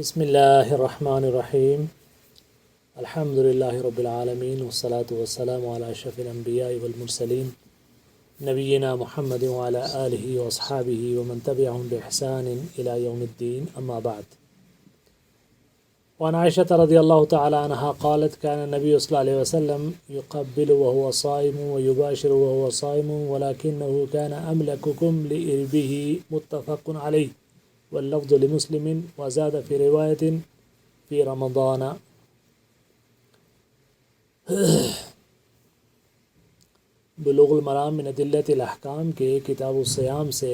بسم اللہ الرحمن الرحیم الحمد للہ رب العالمین والصلاة والسلام علی اشرف الانبیاء والمرسلین نبینا محمد وعلی آلہ واصحابہ ومن تبعهم بإحسان الى یوم الدین اما بعد وعن عائشة رضی اللہ تعالی عنہا قالت كان النبي صلی اللہ علیہ وسلم يقبل وهو صائم ويباشر وهو صائم ولكنه كان أملككم لإربه متفق عليه واللفظ لمسلم وزاد في رواية في رمضان۔ بلوغ المرام من ادلۃ الاحکام کے کتاب الصیام سے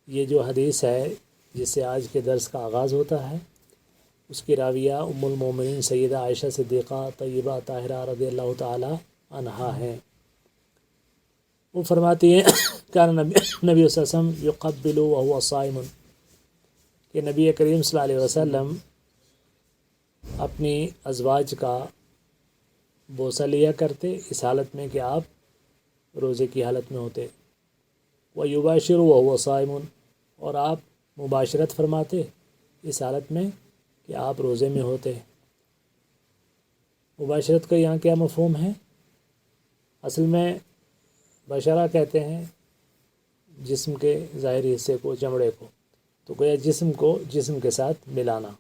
یہ جو حدیث ہے جس سے آج کے درس کا آغاز ہوتا ہے، اس کی راویہ ام المومنین سیدہ عائشہ صدیقہ طیبہ طاہرہ رضی اللہ تعالی عنہا ہیں۔ وہ فرماتی ہیں کان نبی صلی اللہ علیہ وسلم یقبل وهو صائم، کہ نبی کریم صلی اللہ علیہ وسلم اپنی ازواج کا بوسہ لیا کرتے اس حالت میں کہ آپ روزے کی حالت میں ہوتے، ویباشر وهو صائم، اور آپ مباشرت فرماتے اس حالت میں کہ آپ روزے میں ہوتے۔ مباشرت کا یہاں کیا مفہوم ہے؟ اصل میں بشرہ کہتے ہیں جسم کے ظاہری حصے کو، چمڑے کو، تو گویا جسم کو جسم کے ساتھ ملانا۔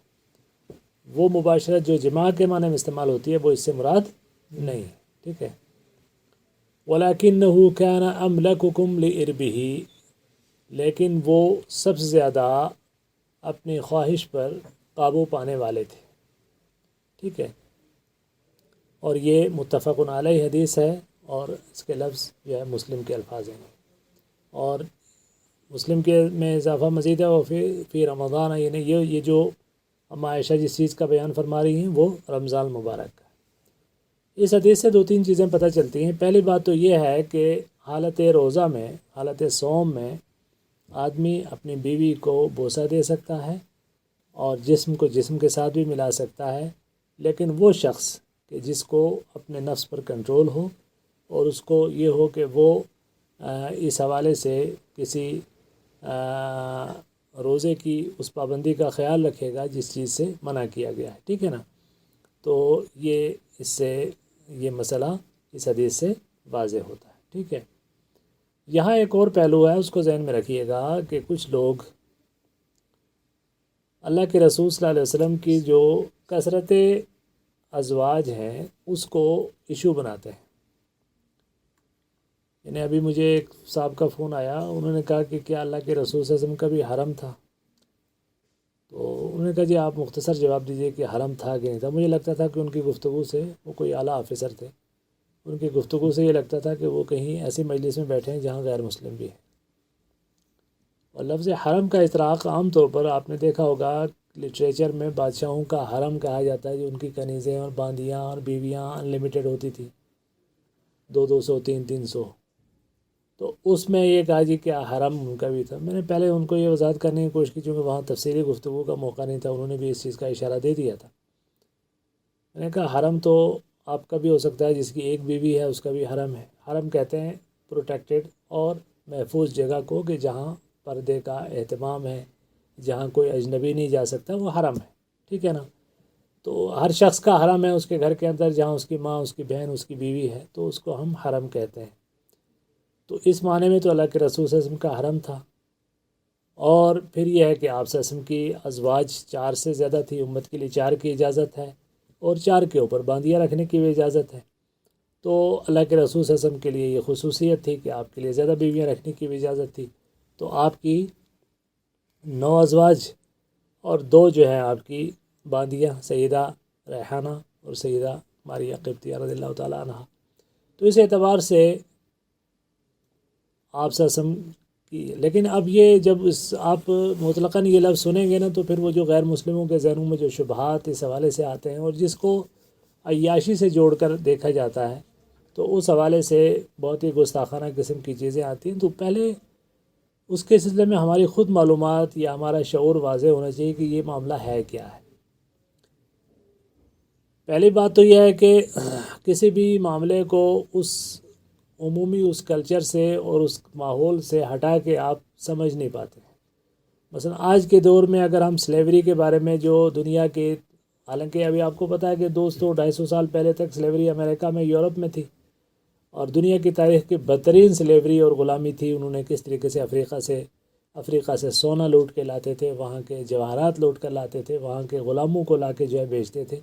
وہ مباشرت جو جماع کے معنی میں استعمال ہوتی ہے وہ اس سے مراد نہیں، ٹھیک ہے۔ وَلَكِنَّهُ كَانَ أَمْلَكُكُمْ لِإِرْبِهِ، لیکن وہ سب سے زیادہ اپنی خواہش پر قابو پانے والے تھے، ٹھیک ہے۔ اور یہ متفق علیہ حدیث ہے، اور اس کے لفظ جو ہے مسلم کے الفاظ ہیں، اور مسلم کے میں اضافہ مزید ہے وہ فی رمضان، یعنی یہ جو اما عائشہ جس چیز کا بیان فرما رہی ہیں وہ رمضان مبارک کا۔ اس حدیث سے دو تین چیزیں پتہ چلتی ہیں۔ پہلی بات تو یہ ہے کہ حالت روزہ میں، حالت صوم میں آدمی اپنی بیوی کو بوسہ دے سکتا ہے اور جسم کو جسم کے ساتھ بھی ملا سکتا ہے، لیکن وہ شخص کہ جس کو اپنے نفس پر کنٹرول ہو اور اس کو یہ ہو کہ وہ اس حوالے سے کسی روزے کی اس پابندی کا خیال رکھے گا جس چیز سے منع کیا گیا ہے، ٹھیک ہے نا، تو یہ اس سے یہ مسئلہ اس حدیث سے واضح ہوتا ہے، ٹھیک ہے۔ یہاں ایک اور پہلو ہے، اس کو ذہن میں رکھیے گا کہ کچھ لوگ اللہ کے رسول صلی اللہ علیہ وسلم کی جو کثرت ازواج ہیں اس کو ایشو بناتے ہیں۔ یعنی ابھی مجھے ایک صاحب کا فون آیا، انہوں نے کہا کہ کیا اللہ کے رسول صلی اللہ علیہ وسلم کا بھی حرم تھا؟ تو انہوں نے کہا جی آپ مختصر جواب دیجئے کہ حرم تھا کہ نہیں تھا۔ مجھے لگتا تھا کہ ان کی گفتگو سے، وہ کوئی اعلیٰ آفیسر تھے، ان کی گفتگو سے یہ لگتا تھا کہ وہ کہیں ایسی مجلس میں بیٹھے ہیں جہاں غیر مسلم بھی ہیں۔ اور لفظ حرم کا اطلاق عام طور پر آپ نے دیکھا ہوگا لٹریچر میں بادشاہوں کا حرم کہا جاتا ہے، جو ان کی کنیزیں اور باندیاں اور بیویاں انلمیٹڈ ہوتی تھی، 200 300۔ تو اس میں یہ کہا جی کیا حرم ان کا بھی تھا۔ میں نے پہلے ان کو یہ وضاحت کرنے کی کوشش کی، چونکہ وہاں تفصیلی گفتگو کا موقع نہیں تھا، انہوں نے بھی اس چیز کا اشارہ دے دیا تھا۔ میں نے کہا حرم تو آپ کا بھی ہو سکتا ہے، جس کی ایک بیوی ہے اس کا بھی حرم ہے۔ حرم کہتے ہیں پروٹیکٹڈ اور محفوظ جگہ کو، کہ جہاں پردے کا اہتمام ہے، جہاں کوئی اجنبی نہیں جا سکتا، وہ حرم ہے، ٹھیک ہے نا۔ تو ہر شخص کا حرم ہے اس کے گھر کے اندر، جہاں اس کی ماں، اس کی بہن، اس کی بیوی ہے، تو اس کو ہم حرم کہتے ہیں۔ تو اس معنی میں تو اللہ کے رسول صلی اللہ علیہ وسلم کا حرم تھا۔ اور پھر یہ ہے کہ آپ صلی اللہ علیہ وسلم کی ازواج 4 سے زیادہ تھی، امت کے لیے 4 کی اجازت ہے، اور 4 کے اوپر باندیاں رکھنے کی بھی اجازت ہے۔ تو اللہ کے رسول صلی اللہ علیہ وسلم کے لیے یہ خصوصیت تھی کہ آپ کے لیے زیادہ بیویاں رکھنے کی بھی اجازت تھی۔ تو آپ کی 9 ازواج اور 2 جو ہیں آپ کی باندیاں، سیدہ ریحانہ اور سیدہ ماریہ قبطیہ رضی اللہ تعالیٰ عنہ۔ تو اس اعتبار سے آپ صلی اللہ علیہ وسلم کی، لیکن اب یہ جب آپ مطلقاً یہ لفظ سنیں گے نا، تو پھر وہ جو غیر مسلموں کے ذہنوں میں جو شبہات اس حوالے سے آتے ہیں، اور جس کو عیاشی سے جوڑ کر دیکھا جاتا ہے، تو اس حوالے سے بہت ہی گستاخانہ قسم کی چیزیں آتی ہیں۔ تو پہلے اس کے سلسلے میں ہماری خود معلومات یا ہمارا شعور واضح ہونا چاہیے کہ یہ معاملہ ہے کیا ہے۔ پہلی بات تو یہ ہے کہ کسی بھی معاملے کو اس عمومی اس کلچر سے اور اس ماحول سے ہٹا کے آپ سمجھ نہیں پاتے۔ مثلا آج کے دور میں اگر ہم سلیوری کے بارے میں جو دنیا کے، حالانکہ ابھی آپ کو پتہ ہے کہ 200-250 سال پہلے تک سلیوری امریکہ میں، یورپ میں تھی، اور دنیا کی تاریخ کی بدترین سلیوری اور غلامی تھی. انہوں نے کس طریقے سے افریقہ سے سونا لوٹ کے لاتے تھے، وہاں کے جواہرات لوٹ کر لاتے تھے، وہاں کے غلاموں کو لا کے جو ہے بیچتے تھے.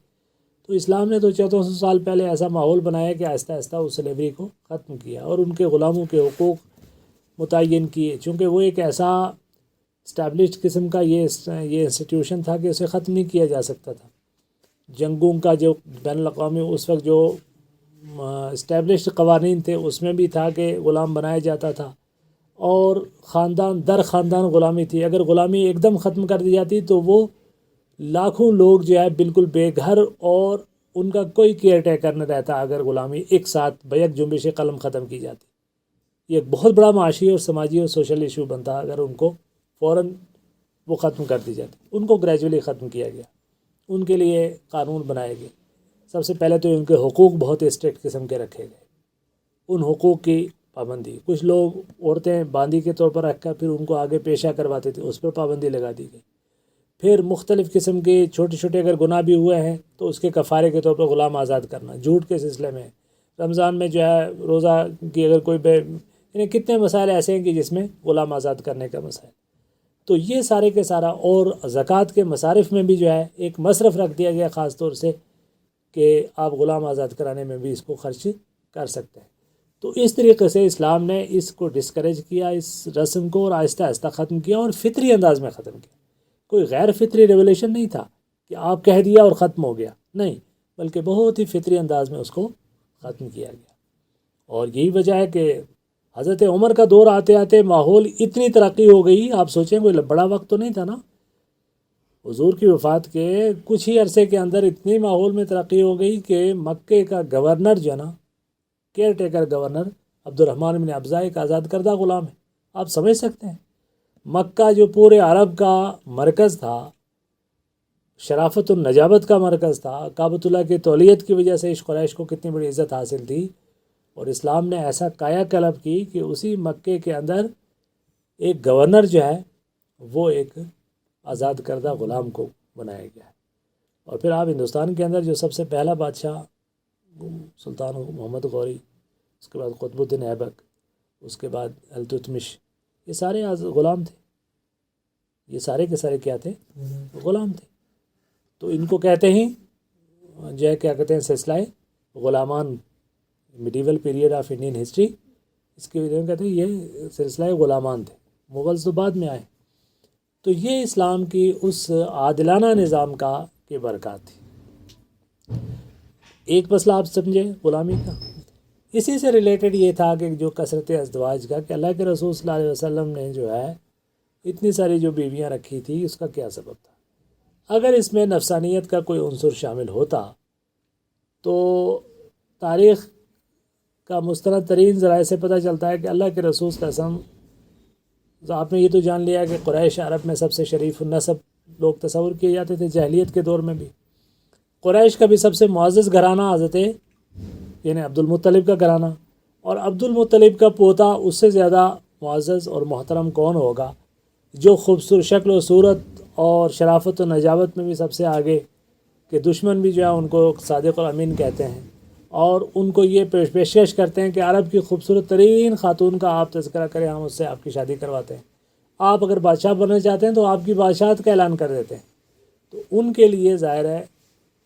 تو اسلام نے تو 1400 سال پہلے ایسا ماحول بنایا کہ آہستہ آہستہ اس سلیوری کو ختم کیا اور ان کے غلاموں کے حقوق متعین کیے. چونکہ وہ ایک ایسا اسٹیبلشڈ قسم کا یہ انسٹیٹیوشن تھا کہ اسے ختم نہیں کیا جا سکتا تھا. جنگوں کا جو بین الاقوامی اس وقت جو اسٹیبلشڈ قوانین تھے اس میں بھی تھا کہ غلام بنایا جاتا تھا، اور خاندان در خاندان غلامی تھی. اگر غلامی ایک دم ختم کر دی جاتی تو وہ لاکھوں لوگ جو ہے بالکل بے گھر، اور ان کا کوئی کیئر ٹیکر نہ رہتا اگر غلامی ایک ساتھ بیک جنبش قلم ختم کی جاتی. یہ ایک بہت بڑا معاشی اور سماجی اور سوشل ایشو بنتا اگر ان کو فوراً وہ ختم کر دی جاتی. ان کو گریجولی ختم کیا گیا، ان کے لیے قانون بنائے گئے. سب سے پہلے تو ان کے حقوق بہت اسٹرکٹ قسم کے رکھے گئے. ان حقوق کی پابندی، کچھ لوگ عورتیں باندی کے طور پر رکھ کر پھر ان کو آگے پیشہ کرواتے تھے، اس پر پابندی لگا دی گئی. پھر مختلف قسم کے چھوٹے چھوٹے اگر گناہ بھی ہوئے ہیں تو اس کے کفارے کے طور پر غلام آزاد کرنا. جھوٹ کے سلسلے میں رمضان میں جو ہے روزہ کی اگر کوئی یعنی کتنے مسائل ایسے ہیں کہ جس میں غلام آزاد کرنے کا مسائل. تو یہ سارے کے سارا، اور زکوٰۃ کے مصارف میں بھی جو ہے ایک مصرف رکھ دیا گیا خاص طور سے کہ آپ غلام آزاد کرانے میں بھی اس کو خرچ کر سکتے ہیں. تو اس طریقے سے اسلام نے اس کو ڈسکریج کیا، اس رسم کو، اور آہستہ آہستہ ختم کیا اور فطری انداز میں ختم کیا. کوئی غیر فطری ریولیوشن نہیں تھا کہ آپ کہہ دیا اور ختم ہو گیا، نہیں، بلکہ بہت ہی فطری انداز میں اس کو ختم کیا گیا. اور یہی وجہ ہے کہ حضرت عمر کا دور آتے آتے ماحول اتنی ترقی ہو گئی، آپ سوچیں کوئی بڑا وقت تو نہیں تھا نا. حضور کی وفات کے کچھ ہی عرصے کے اندر اتنی ماحول میں ترقی ہو گئی کہ مکے کا گورنر جو ہے نا، کیئر ٹیکر گورنر عبد الرحمن بن ابزہ ایک آزاد کردہ غلام ہے. آپ سمجھ سکتے ہیں مکہ جو پورے عرب کا مرکز تھا، شرافت النجابت کا مرکز تھا، کعبۃ اللہ کی تولیت کی وجہ سے اس قریش کو کتنی بڑی عزت حاصل تھی، اور اسلام نے ایسا کایا کلب کی کہ اسی مکے کے اندر ایک گورنر جو ہے وہ ایک آزاد کردہ غلام کو بنایا گیا ہے. اور پھر آپ ہندوستان کے اندر جو سب سے پہلا بادشاہ سلطان محمد غوری، اس کے بعد قطب الدین ایبک، اس کے بعد التتمش، یہ سارے غلام تھے. یہ سارے کے سارے کیا تھے؟ غلام تھے. تو ان کو کہتے ہیں جو ہے کیا کہتے ہیں، سلسلہ غلامان، medieval period of Indian history. اس کے وجہ میں کہتے ہیں یہ سلسلہ غلامان تھے. مغلز تو بعد میں آئے. تو یہ اسلام کی اس عادلانہ نظام کا کی برکات تھی. ایک مسئلہ آپ سمجھے غلامی کا. اسی سے ریلیٹڈ یہ تھا کہ جو کثرت ازدواج کا، کہ اللہ کے رسول صلی اللہ علیہ وسلم نے جو ہے اتنی ساری جو بیویاں رکھی تھی، اس کا کیا سبب تھا؟ اگر اس میں نفسانیت کا کوئی عنصر شامل ہوتا تو تاریخ کا مستند ترین ذرائع سے پتہ چلتا ہے کہ اللہ کے رسول صلی اللہ علیہ وسلم، آپ نے یہ تو جان لیا کہ قریش عرب میں سب سے شریف النسب لوگ تصور کیے جاتے تھے جاہلیت کے دور میں بھی. قریش کا بھی سب سے معزز گھرانہ حضرت یعنی عبد المطلب کا گھرانہ، اور عبد المطلب کا پوتا اس سے زیادہ معزز اور محترم کون ہوگا، جو خوبصورت شکل و صورت اور شرافت و نجابت میں بھی سب سے آگے، کہ دشمن بھی جو ہے ان کو صادق اور امین کہتے ہیں، اور ان کو یہ پیشکش کرتے ہیں کہ عرب کی خوبصورت ترین خاتون کا آپ تذکرہ کریں، ہم اس سے آپ کی شادی کرواتے ہیں. آپ اگر بادشاہ بننا چاہتے ہیں تو آپ کی بادشاہت کا اعلان کر دیتے ہیں. تو ان کے لیے ظاہر ہے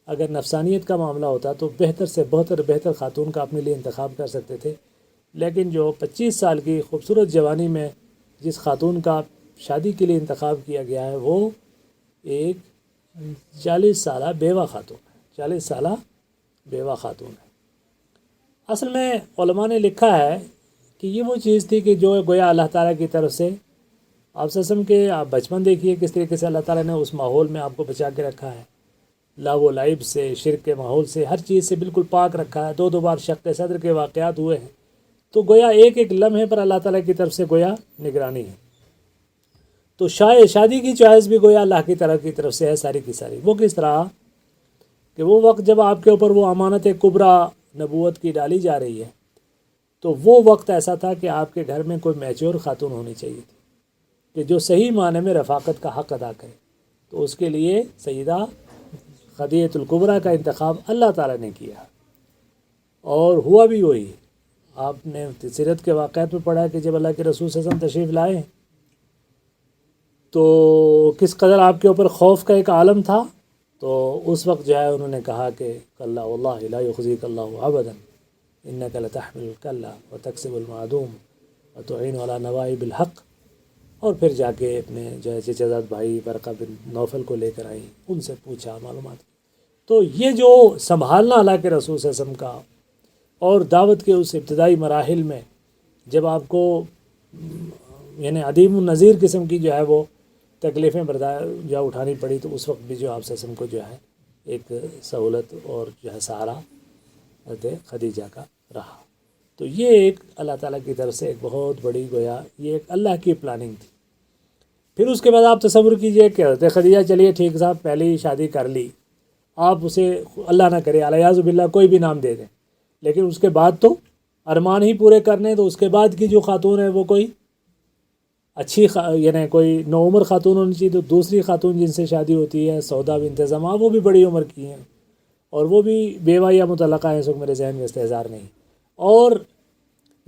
اگر نفسانیت کا معاملہ ہوتا تو بہتر سے بہتر خاتون کا اپنے لیے انتخاب کر سکتے تھے. لیکن جو 25 سال کی خوبصورت جوانی میں جس خاتون کا شادی کے لیے انتخاب کیا گیا ہے وہ ایک 40 سالہ بیوہ خاتون ہے. 40 سالہ بیوہ خاتون ہے. اصل میں علماء نے لکھا ہے کہ یہ وہ چیز تھی کہ جو گویا اللہ تعالیٰ کی طرف سے، آپ سسم کے آپ بچپن دیکھیے کس طریقے سے اللہ تعالیٰ نے اس ماحول میں آپ کو بچا کے رکھا ہے، لاو و لعب سے، شرک کے ماحول سے، ہر چیز سے بالکل پاک رکھا ہے. 2 بار شق صدر کے واقعات ہوئے ہیں. تو گویا ایک لمحے پر اللہ تعالیٰ کی طرف سے گویا نگرانی ہے. تو شادی کی چوائس بھی گویا اللہ کی طرف سے ہے ساری کی ساری. وہ کس طرح کہ وہ وقت جب آپ کے اوپر وہ امانت کبریٰ نبوت کی ڈالی جا رہی ہے تو وہ وقت ایسا تھا کہ آپ کے گھر میں کوئی میچور خاتون ہونی چاہیے تھی، کہ جو صحیح معنی میں رفاقت کا حق ادا کرے، تو اس کے لیے سیدہ خدیجہ الکبریٰ کا انتخاب اللہ تعالیٰ نے کیا، اور ہوا بھی وہی۔ آپ نے سیرت کے واقعات میں پڑھا کہ جب اللہ کے رسول صلی اللہ علیہ وسلم تشریف لائے تو کس قدر آپ کے اوپر خوف کا ایک عالم تھا، تو اس وقت جو ہے انہوں نے کہا کہ کلا واللہ لا یخزیک اللہ ابدا انک لتحمل الکلا وتکسب المعدوم وتعین علی نوائب الحق، اور پھر جا کے اپنے جو ہے چچا بھائی ورقہ بن نوفل کو لے کر آئیں، ان سے پوچھا معلومات۔ تو یہ جو سنبھالنا اللہ کے رسول صلی اللہ علیہ وسلم کا، اور دعوت کے اس ابتدائی مراحل میں جب آپ کو یعنی عدیم النظیر قسم کی جو ہے وہ تکلیفیں جو اٹھانی پڑی، تو اس وقت بھی جو آپ صلی اللہ علیہ وسلم کو جو ہے ایک سہولت اور جو ہے سہارا حضرت خدیجہ کا رہا۔ تو یہ ایک اللہ تعالیٰ کی طرف سے ایک بہت بڑی گویا یہ ایک اللہ کی پلاننگ تھی۔ پھر اس کے بعد آپ تصور کیجئے کہ حضرت خدیجہ چلیے ٹھیک صاحب پہلی شادی کر لی، آپ اسے اللہ نہ کرے الیاذ باللہ کوئی بھی نام دے دیں، لیکن اس کے بعد تو ارمان ہی پورے کرنے، تو اس کے بعد کی جو خاتون ہے وہ کوئی اچھی یعنی کوئی نوعمر خاتون ہونی چاہیے، تو دوسری خاتون جن سے شادی ہوتی ہے سودا بنت زمعہ، وہ بھی بڑی عمر کی ہیں اور وہ بھی بیوہ یا مطلقہ ہیں، اس وقت میرے ذہن میں استحضار نہیں، اور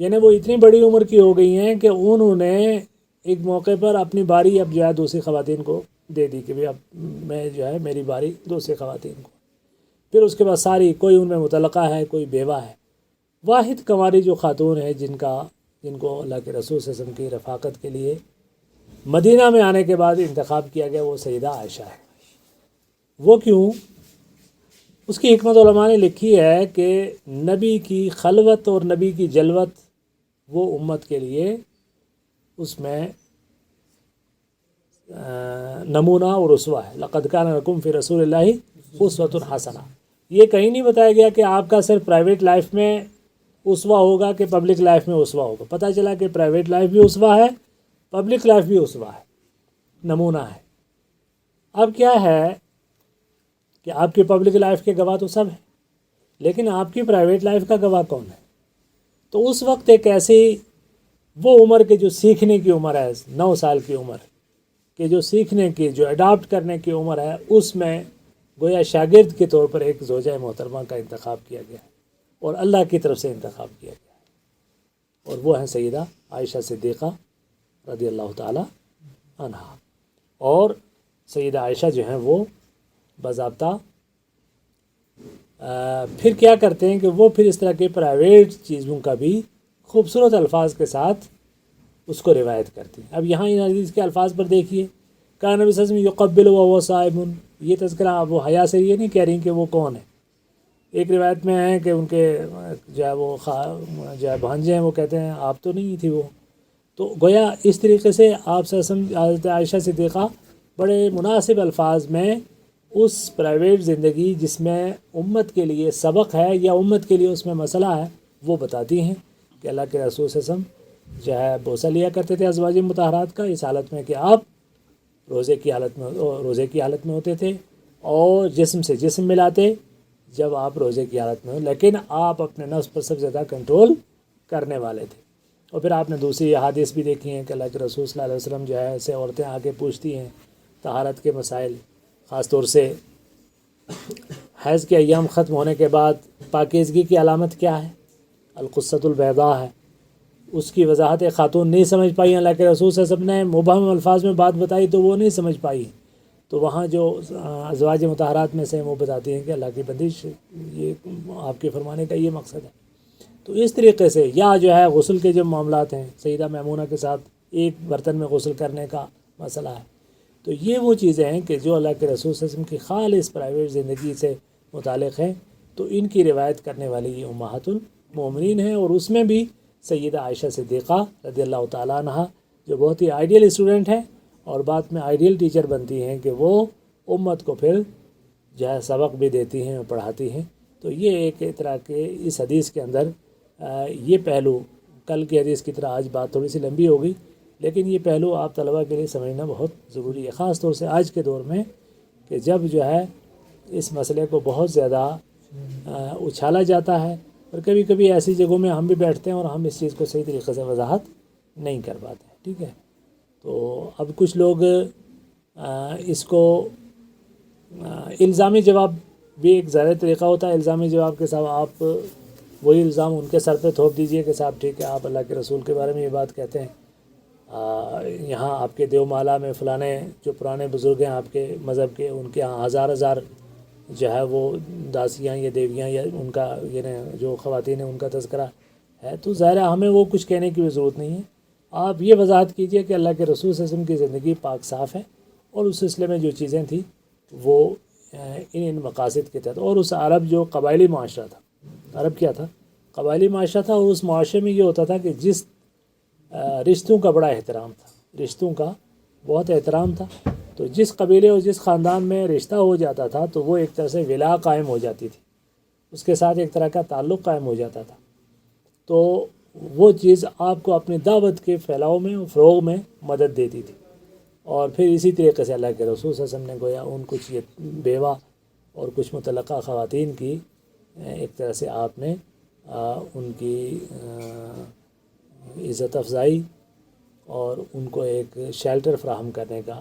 یعنی وہ اتنی بڑی عمر کی ہو گئی ہیں کہ انہوں نے ایک موقع پر اپنی باری اب جو ہے دوسری خواتین کو دے دی کہ اب میں جو ہے میری باری دوسری خواتین کو۔ پھر اس کے بعد ساری کوئی ان میں مطلقہ ہے کوئی بیوہ ہے، واحد کنواری جو خاتون ہے جن کو اللہ کے رسول صلی اللہ علیہ وسلم کی رفاقت کے لیے مدینہ میں آنے کے بعد انتخاب کیا گیا، وہ سیدہ عائشہ ہے۔ وہ کیوں؟ اس کی حکمت علماء نے لکھی ہے کہ نبی کی خلوت اور نبی کی جلوت وہ امت کے لیے اس میں نمونہ اور اسوہ ہے۔ لقد کان لکم فی رسول اللہ اسوۃ حسنہ۔ یہ کہیں نہیں بتایا گیا کہ آپ کا صرف پرائیویٹ لائف میں اسوہ ہوگا کہ پبلک لائف میں اسوہ ہوگا، پتہ چلا کہ پرائیویٹ لائف بھی اسوہ ہے، پبلک لائف بھی اسوہ ہے، نمونہ ہے۔ اب کیا ہے کہ آپ کی پبلک لائف کے گواہ تو سب ہیں، لیکن آپ کی پرائیویٹ لائف کا گواہ کون ہے؟ تو اس وقت ایک ایسی وہ عمر کے جو سیکھنے کی عمر ہے، 9 سال کی عمر کہ جو سیکھنے کی جو اڈاپٹ کرنے کی عمر ہے، اس میں گویا شاگرد کے طور پر ایک زوجہ محترمہ کا انتخاب کیا گیا اور اللہ کی طرف سے انتخاب کیا گیا، اور وہ ہیں سیدہ عائشہ صدیقہ رضی اللہ تعالی عنہا۔ اور سیدہ عائشہ جو ہیں وہ باضابطہ پھر کیا کرتے ہیں کہ وہ پھر اس طرح کے پرائیویٹ چیزوں کا بھی خوبصورت الفاظ کے ساتھ اس کو روایت کرتی ہیں۔ اب یہاں ان حدیث کے الفاظ پر دیکھیے، کہا نبی صلی اللہ علیہ وسلم یقبل وهو صائم، یہ تذکرہ اب وہ حیا سے یہ نہیں کہہ رہی کہ وہ کون ہے۔ ایک روایت میں ہے کہ ان کے جو ہے وہ جو ہے بھانجے ہیں، وہ کہتے ہیں آپ تو نہیں تھی وہ۔ تو گویا اس طریقے سے آپ صلی اللہ علیہ وسلم حضرت عائشہ صدیقہ بڑے مناسب الفاظ میں اس پرائیویٹ زندگی جس میں امت کے لیے سبق ہے یا امت کے لیے اس میں مسئلہ ہے وہ بتاتی ہیں کہ اللہ کے رسول صلی اللہ علیہ وسلم جو ہے بوسہ لیا کرتے تھے ازواج مطہرات کا، اس حالت میں کہ آپ روزے کی حالت میں ہوتے تھے، اور جسم سے جسم ملاتے جب آپ روزے کی حالت میں ہو، لیکن آپ اپنے نفس پر سب سے زیادہ کنٹرول کرنے والے تھے۔ اور پھر آپ نے دوسری احادیث بھی دیکھی ہیں کہ اللہ کے رسول صلی اللہ علیہ وسلم جو ہے ایسے عورتیں آ کے پوچھتی ہیں طہارت کے مسائل، خاص طور سے حیض کے ایام ختم ہونے کے بعد پاکیزگی کی علامت کیا ہے، القصۃ البیضاء ہے، اس کی وضاحت خاتون نہیں سمجھ پائی، اللہ کے رسول صلی اللہ علیہ وسلم نے مبہم الفاظ میں بات بتائی تو وہ نہیں سمجھ پائی، تو وہاں جو ازواج مطہرات میں سے وہ بتاتی ہیں کہ اللہ کی بندش یہ آپ کے فرمانے کا یہ مقصد ہے۔ تو اس طریقے سے یا جو ہے غسل کے جو معاملات ہیں، سیدہ میمونہ کے ساتھ ایک برتن میں غسل کرنے کا مسئلہ ہے، تو یہ وہ چیزیں ہیں کہ جو اللہ کے رسول صلی اللہ علیہ وسلم کی خالص پرائیویٹ زندگی سے متعلق ہیں، تو ان کی روایت کرنے والی یہ امہات المومنین ہیں، اور اس میں بھی سیدہ عائشہ صدیقہ رضی اللہ تعالیٰ عنہا جو بہت ہی آئیڈیل اسٹوڈنٹ ہیں اور بعد میں آئیڈیل ٹیچر بنتی ہیں کہ وہ امت کو پھر جو ہے سبق بھی دیتی ہیں اور پڑھاتی ہیں۔ تو یہ ایک طرح کے اس حدیث کے اندر یہ پہلو، کل کی حدیث کی طرح آج بات تھوڑی سی لمبی ہوگی، لیکن یہ پہلو آپ طلباء کے لیے سمجھنا بہت ضروری ہے، خاص طور سے آج کے دور میں کہ جب جو ہے اس مسئلے کو بہت زیادہ اچھالا جاتا ہے، اور کبھی کبھی ایسی جگہوں میں ہم بھی بیٹھتے ہیں اور ہم اس چیز کو صحیح طریقے سے وضاحت نہیں کر پاتے ہیں۔ ٹھیک ہے، تو اب کچھ لوگ اس کو الزامی جواب بھی ایک ظاہر طریقہ ہوتا ہے، الزامی جواب کے ساتھ آپ وہی الزام ان کے سر پہ تھوپ دیجئے کہ صاحب ٹھیک ہے آپ اللہ کے رسول کے بارے میں یہ بات کہتے ہیں، یہاں آپ کے دیومالا میں فلانے جو پرانے بزرگ ہیں آپ کے مذہب کے، ان کے یہاں ہزار ہزار جو ہے وہ داسیاں یا دیویاں یا ان کا یعنی جو خواتین ہیں ان کا تذکرہ ہے، تو ظاہر ہے ہمیں وہ کچھ کہنے کی بھی ضرورت نہیں ہے۔ آپ یہ وضاحت کیجئے کہ اللہ کے رسول صلی اللہ علیہ وسلم کی زندگی پاک صاف ہے، اور اس سلسلے میں جو چیزیں تھیں وہ ان مقاصد کے تحت، اور اس عرب جو قبائلی معاشرہ تھا، عرب کیا تھا؟ قبائلی معاشرہ تھا، اور اس معاشرے میں یہ ہوتا تھا کہ جس رشتوں کا بڑا احترام تھا، رشتوں کا بہت احترام تھا، تو جس قبیلے اور جس خاندان میں رشتہ ہو جاتا تھا تو وہ ایک طرح سے ولا قائم ہو جاتی تھی، اس کے ساتھ ایک طرح کا تعلق قائم ہو جاتا تھا، تو وہ چیز آپ کو اپنی دعوت کے پھیلاؤ میں اور فروغ میں مدد دیتی تھی۔ اور پھر اسی طریقے سے اللہ کے رسول صلی اللہ علیہ وسلم نے گویا ان کچھ یہ بیوہ اور کچھ متعلقہ خواتین کی ایک طرح سے آپ نے ان کی عزت افزائی اور ان کو ایک شیلٹر فراہم کرنے کا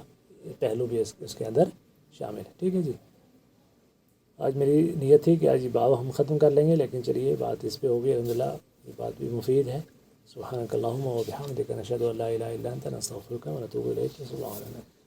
پہلو بھی اس کے اندر شامل ہے۔ ٹھیک ہے جی، آج میری نیت تھی کہ آج یہ باب ہم ختم کر لیں گے، لیکن چلیے بات اس پہ ہوگی، الحمدللہ یہ بات بھی مفید ہے۔ سبحانک اللہم و بحمدک، نشہد ان لا الہ الا انت، نستغفرک و نتوب الیک۔ صلی اللہ علیہ وسلم۔